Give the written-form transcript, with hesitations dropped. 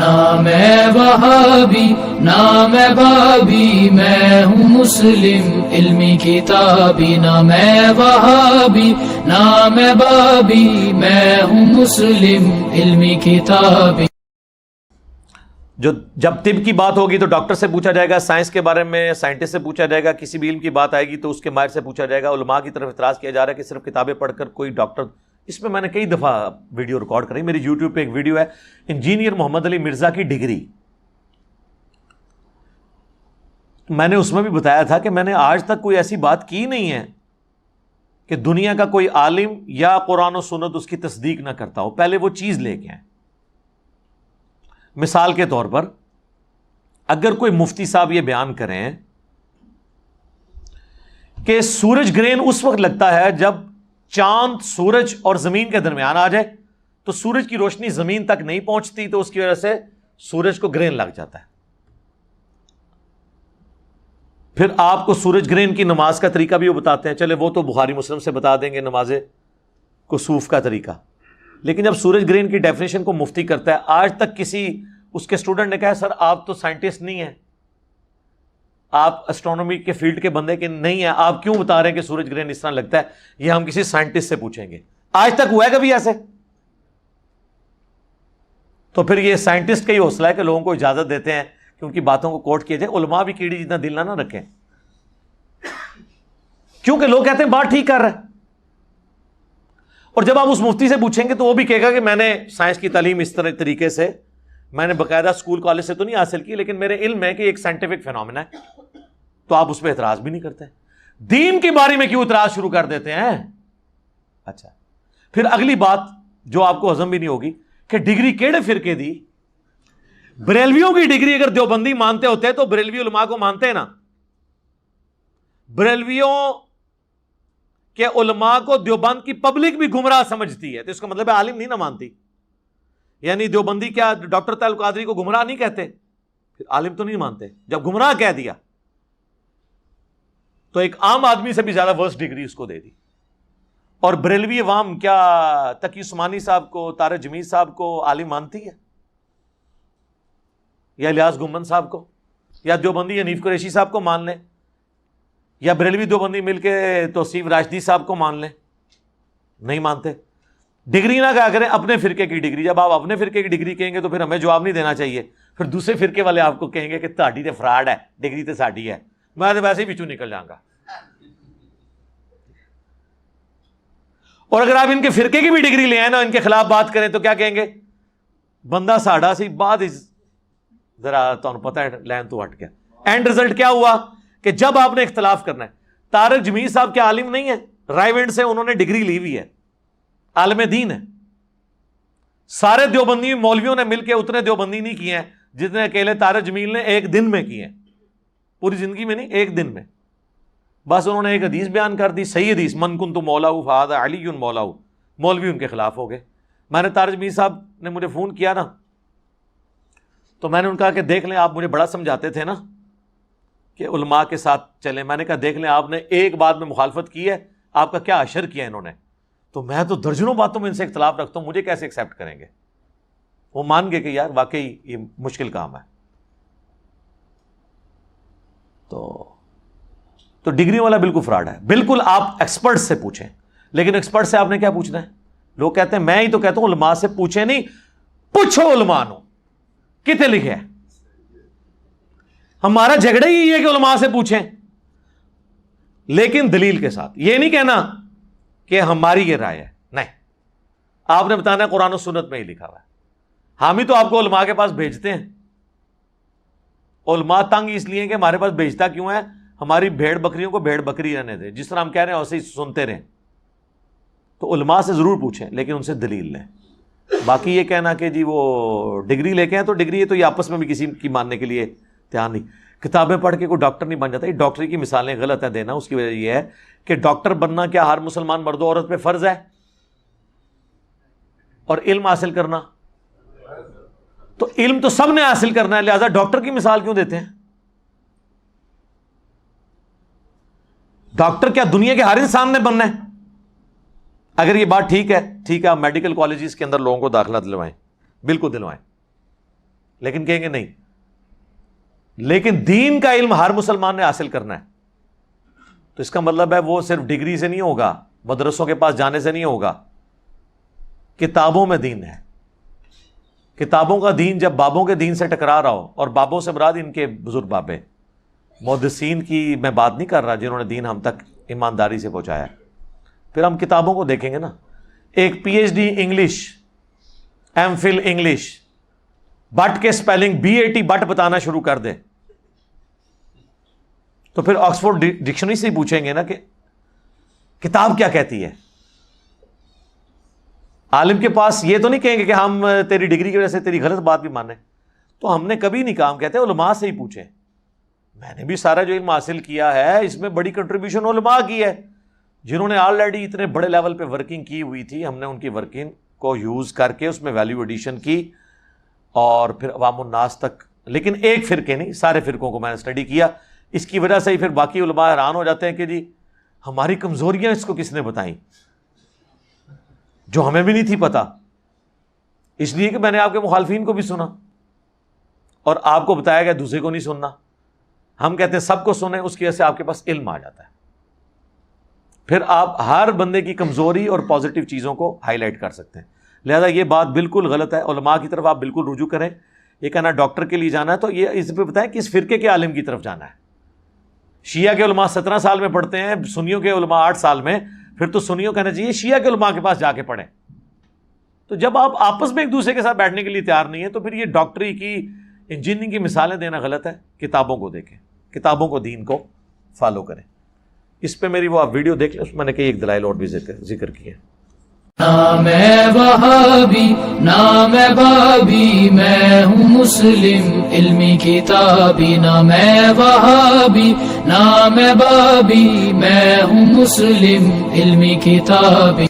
نہ میں وہابی نہ میں بابی، میں ہوں مسلم علمی کتابی، نہ میں وہابی نہ میں بابی، میں ہوں مسلم علمی کتابی۔ جب طب کی بات ہوگی تو ڈاکٹر سے پوچھا جائے گا، سائنس کے بارے میں سائنٹسٹ سے پوچھا جائے گا، کسی بھی علم کی بات آئے گی تو اس کے ماہر سے پوچھا جائے گا۔ علماء کی طرف اعتراض کیا جا رہا ہے کہ صرف کتابیں پڑھ کر کوئی ڈاکٹر، اس میں نے کئی دفعہ ویڈیو ریکارڈ کری، میری یوٹیوب پہ ایک ویڈیو ہے انجینئر محمد علی مرزا کی ڈگری، میں نے اس میں بھی بتایا تھا کہ میں نے آج تک کوئی ایسی بات کی نہیں ہے کہ دنیا کا کوئی عالم یا قرآن و سنت اس کی تصدیق نہ کرتا ہو، پہلے وہ چیز لے کے آئیں۔ مثال کے طور پر اگر کوئی مفتی صاحب یہ بیان کریں کہ سورج گرہن اس وقت لگتا ہے جب چاند سورج اور زمین کے درمیان آ جائے تو سورج کی روشنی زمین تک نہیں پہنچتی، تو اس کی وجہ سے سورج کو گرہن لگ جاتا ہے۔ پھر آپ کو سورج گرہن کی نماز کا طریقہ بھی وہ بتاتے ہیں، چلے وہ تو بخاری مسلم سے بتا دیں گے نماز کسوف کا طریقہ، لیکن جب سورج گرہن کی ڈیفینیشن کو مفتی کرتا ہے، آج تک کسی اس کے اسٹوڈنٹ نے کہا سر آپ تو سائنٹسٹ نہیں ہیں، آپ اسٹرونومی کے فیلڈ کے بندے کے نہیں ہیں، آپ کیوں بتا رہے ہیں کہ سورج گرہن اس طرح لگتا ہے؟ یہ ہم کسی سائنٹسٹ سے پوچھیں گے۔ آج تک ہوا ہے کبھی ایسے؟ تو پھر یہ سائنٹسٹ کا ہی حوصلہ ہے کہ لوگوں کو اجازت دیتے ہیں کہ ان کی باتوں کو کوٹ کیا جائے۔ علماء بھی کیڑی جتنا دل نہ رکھیں، کیونکہ لوگ کہتے ہیں بات ٹھیک کر رہا ہے، اور جب آپ اس مفتی سے پوچھیں گے تو وہ بھی کہے گا کہ میں نے سائنس کی تعلیم اس طریقے سے، میں نے باقاعدہ اسکول کالج سے تو نہیں حاصل کی، لیکن میرے علم ہے کہ ایک سائنٹیفک فینومینا ہے، تو آپ اس پہ اعتراض بھی نہیں کرتے۔ دین کے بارے میں کیوں اعتراض شروع کر دیتے ہیں؟ اچھا، پھر اگلی بات جو آپ کو ہضم بھی نہیں ہوگی کہ ڈگری کیڑے فرقے دی؟ بریلویوں کی ڈگری اگر دیوبندی مانتے ہوتے تو بریلوی علماء کو مانتے ہیں نا۔ بریلویوں کہ علماء کو دیوبند کی پبلک بھی گمراہ سمجھتی ہے، تو اس کا مطلب ہے عالم نہیں نہ مانتی، یعنی دیوبندی کیا ڈاکٹر طاہر القادری کو گمراہ نہیں کہتے؟ پھر عالم تو نہیں مانتے۔ جب گمراہ کہہ دیا تو ایک عام آدمی سے بھی زیادہ ورس ڈگری اس کو دے دی۔ اور بریلوی عوام کیا تقی عثمانی صاحب کو، طارق جمیل صاحب کو عالم مانتی ہے؟ یا الیاس گمن صاحب کو، یا دیوبندی حنیف قریشی صاحب کو مان لیں، یا بریلوی دیوبندی مل کے توصیف راشدی صاحب کو مان لیں؟ نہیں مانتے۔ ڈگری نہ کہا کریں اپنے فرقے کی ڈگری۔ جب آپ اپنے فرقے کی ڈگری کہیں گے تو پھر ہمیں جواب نہیں دینا چاہیے، پھر دوسرے فرقے والے آپ کو کہیں گے کہ تہاڈی تے فراڈ ہے، ڈگری تے ساڈی ہے، میں تو ویسے ہی بچوں نکل جاؤں گا۔ اور اگر آپ ان کے فرقے کی بھی ڈگری لے آئیں نا، ان کے خلاف بات کریں تو کیا کہیں گے؟ بندہ ساڑا سی بعد ذرا تمہیں پتہ ہے لین تو ہٹ گیا۔ اینڈ رزلٹ کیا ہوا کہ جب آپ نے اختلاف کرنا ہے، طارق جمیل صاحب کے عالم نہیں ہے، رائے وینڈ سے انہوں نے ڈگری لی ہوئی ہے، عالم دین ہے۔ سارے دیوبندی مولویوں نے مل کے اتنے دیوبندی نہیں کیے ہیں جتنے اکیلے طارق جمیل نے ایک دن میں کیے ہیں، پوری زندگی میں نہیں، ایک دن میں۔ بس انہوں نے ایک حدیث بیان کر دی، صحیح حدیث، من کنت مولاہ فہذا علی مولاہ، مولوی ان کے خلاف ہو گئے۔ میں نے طارق جمیل صاحب نے مجھے فون کیا نا، تو میں نے ان کا کہ دیکھ لیں آپ مجھے بڑا سمجھاتے تھے نا کہ علماء کے ساتھ چلیں، میں نے کہا دیکھ لیں آپ نے ایک بات میں مخالفت کی ہے، آپ کا کیا اشر کیا انہوں نے، تو میں تو درجنوں باتوں میں ان سے اختلاف رکھتا ہوں، مجھے کیسے ایکسیپٹ کریں گے؟ وہ مان گئے کہ یار واقعی یہ مشکل کام ہے۔ تو ڈگری والا بالکل فراڈ ہے۔ بالکل آپ ایکسپرٹ سے پوچھیں، لیکن ایکسپرٹ سے آپ نے کیا پوچھنا ہے؟ لوگ کہتے ہیں، میں ہی تو کہتا ہوں علماء سے پوچھیں نہیں، پوچھو علماء نو کتے لکھے ہے۔ ہمارا جھگڑا ہی یہ ہے کہ علماء سے پوچھیں، لیکن دلیل کے ساتھ۔ یہ نہیں کہنا کہ ہماری یہ رائے ہے، نہیں، آپ نے بتانا ہے قرآن و سنت میں ہی لکھا ہوا ہے۔ ہم ہی تو آپ کو علماء کے پاس بھیجتے ہیں۔ علماء تنگ اس لیے کہ ہمارے پاس بھیجتا کیوں ہے؟ ہماری بھیڑ بکریوں کو بھیڑ بکری رہنے دے، جس طرح ہم کہہ رہے ہیں ویسے ہی سنتے رہیں۔ تو علماء سے ضرور پوچھیں، لیکن ان سے دلیل لیں۔ باقی یہ کہنا کہ جی وہ ڈگری لے کے ہیں تو ڈگری ہے، تو یہ آپس میں بھی کسی کی ماننے کے لیے تیار نہیں۔ کتابیں پڑھ کے کوئی ڈاکٹر نہیں بن جاتا۔ یہ ڈاکٹری کی مثالیں غلط ہیں دینا، اس کی وجہ یہ ہے کہ ڈاکٹر بننا کیا ہر مسلمان مرد و عورت پہ فرض ہے؟ اور علم حاصل کرنا تو علم تو سب نے حاصل کرنا ہے، لہذا ڈاکٹر کی مثال کیوں دیتے ہیں؟ ڈاکٹر کیا دنیا کے ہر انسان نے بننا ہے؟ اگر یہ بات ٹھیک ہے، ٹھیک ہے، آپ میڈیکل کالجز کے اندر لوگوں کو داخلہ دلوائیں، بالکل دلوائیں، لیکن کہیں گے نہیں. لیکن دین کا علم ہر مسلمان نے حاصل کرنا ہے. تو اس کا مطلب ہے وہ صرف ڈگری سے نہیں ہوگا, مدرسوں کے پاس جانے سے نہیں ہوگا, کتابوں میں دین ہے. کتابوں کا دین جب بابوں کے دین سے ٹکرا رہا ہو, اور بابوں سے مراد ان کے بزرگ بابے, محدثین کی میں بات نہیں کر رہا جنہوں نے دین ہم تک ایمانداری سے پہنچایا, پھر ہم کتابوں کو دیکھیں گے نا. ایک P H D English, M Phil English, but کے سپیلنگ BAT بٹ بتانا شروع کر دے, تو پھر آکسفورڈ ڈکشنری سے ہی پوچھیں گے نا کہ کتاب کیا کہتی ہے. عالم کے پاس یہ تو نہیں کہیں گے کہ ہم تیری ڈگری کی وجہ سے تیری غلط بات بھی مانیں. تو ہم نے کبھی نہیں کام کہتے علماء سے ہی پوچھیں. میں نے بھی سارا جو علم حاصل کیا ہے اس میں بڑی کنٹریبیوشن علماء کی ہے, جنہوں نے آلریڈی اتنے بڑے لیول پہ ورکنگ کی ہوئی تھی. ہم نے ان کی ورکنگ کو یوز کر کے اس میں ویلیو ایڈیشن کی, اور پھر عوام الناس تک. لیکن ایک فرقے نہیں, سارے فرقوں کو میں نے اسٹڈی کیا. اس کی وجہ سے ہی پھر باقی علماء حیران ہو جاتے ہیں کہ جی ہماری کمزوریاں اس کو کس نے بتائیں, جو ہمیں بھی نہیں تھی پتا. اس لیے کہ میں نے آپ کے مخالفین کو بھی سنا, اور آپ کو بتایا گیا دوسرے کو نہیں سننا. ہم کہتے ہیں سب کو سنیں, اس کی وجہ سے آپ کے پاس علم آ جاتا ہے. پھر آپ ہر بندے کی کمزوری اور پازیٹیو چیزوں کو ہائی لائٹ کر سکتے ہیں. لہذا یہ بات بالکل غلط ہے. علماء کی طرف آپ بالکل رجوع کریں. یہ کہنا ڈاکٹر کے لیے جانا ہے تو یہ اس پہ بتائیں کس فرقے کے عالم کی طرف جانا ہے. شیعہ کے علماء 17 سال میں پڑھتے ہیں, سنیوں کے علماء 8 سال میں. پھر تو سنیوں کہنا چاہیے شیعہ کے علماء کے پاس جا کے پڑھیں. تو جب آپ آپس میں ایک دوسرے کے ساتھ بیٹھنے کے لیے تیار نہیں ہے تو پھر یہ ڈاکٹری کی, انجینئرنگ کی مثالیں دینا غلط ہے. کتابوں کو دیکھیں, کتابوں کو, دین کو فالو کریں. اس پہ میری وہ آپ ویڈیو دیکھ لیں, اس میں نے کئی ایک دلائل اور بھی ذکر کیے. نہ میں وہابی نہ میں بابی, میں ہوں مسلم علمی کتابی. نہ میں وہابی نہ میں بابی, میں ہوں مسلم علمی کتابی.